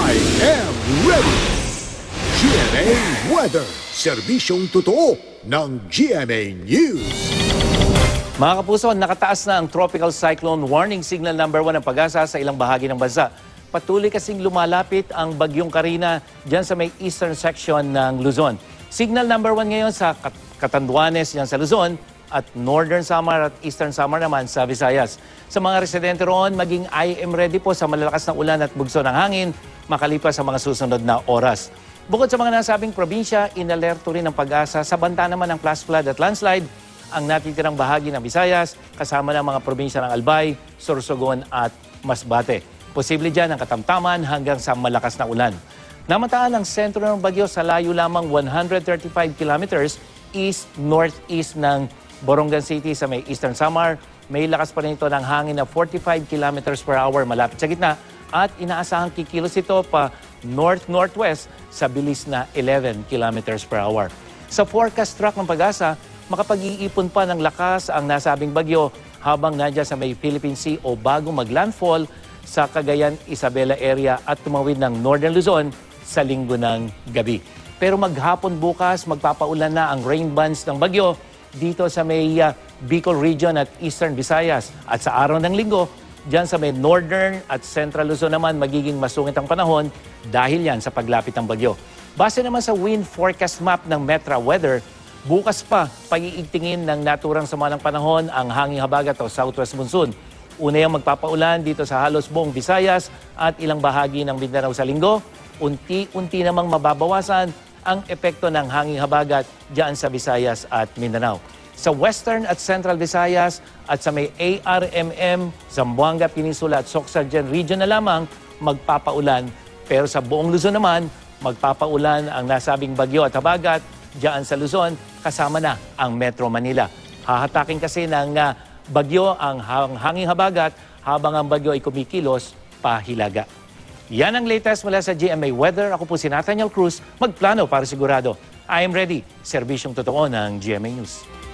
I am ready! GMA Weather, serbisyong totoo ng GMA News. Mga kapuso, nakataas na ang Tropical Cyclone Warning Signal number 1 ng Pag-asa sa ilang bahagi ng bansa. Patuloy kasing lumalapit ang Bagyong Karina dyan sa may eastern section ng Luzon. Signal number 1 ngayon sa Catanduanes dyan sa Luzon at Northern Samar at Eastern Samar naman sa Visayas. Sa mga residente roon, maging IM ready po sa malalakas na ulan at bugso ng hangin makalipas sa mga susunod na oras. Bukod sa mga nasabing probinsya, inalerto rin ng Pag-asa sa banta naman ng flash flood at landslide ang natitirang bahagi ng Visayas kasama ng mga probinsya ng Albay, Sorsogon at Masbate. Posible dyan ang katamtaman hanggang sa malakas na ulan. Namataan ang sentro ng bagyo sa layo lamang 135 kilometers east-northeast ng Borongan City sa may Eastern Samar. May lakas pa rin ito ng hangin na 45 kilometers per hour malapit sa gitna at inaasahang kikilos ito pa north-northwest sa bilis na 11 kilometers per hour. Sa forecast track ng Pag-asa, makapag-iipon pa ng lakas ang nasabing bagyo habang nandiyan sa may Philippine Sea o bago maglandfall sa Cagayan, Isabela area at tumawid ng Northern Luzon sa linggo ng gabi. Pero maghapon bukas, magpapaulan na ang rain bands ng bagyo dito sa may Bicol Region at Eastern Visayas. At sa araw ng linggo, dyan sa may Northern at Central Luzon naman magiging masungit ang panahon dahil yan sa paglapit ng bagyo. Base naman sa wind forecast map ng Metra Weather, bukas pa pag-iigtingin ng naturang sama ng panahon ang hanging habagat o southwest monsoon. Una yung magpapaulan dito sa halos buong Visayas at ilang bahagi ng Mindanao sa linggo. Unti-unti namang mababawasan ang epekto ng hanging habagat diyan sa Visayas at Mindanao. Sa Western at Central Visayas at sa may ARMM, Zamboanga Peninsula at Sorsogon region na lamang magpapaulan. Pero sa buong Luzon naman, magpapaulan ang nasabing bagyo at habagat diyan sa Luzon kasama na ang Metro Manila. Hahatakin kasi ng bagyo ang hanging habagat habang ang bagyo ay kumikilos pahilaga. Yan ang latest mula sa GMA Weather. Ako po si Nathaniel Cruz, magplano para sigurado. I am ready. Serbisyong totoo ng GMA News.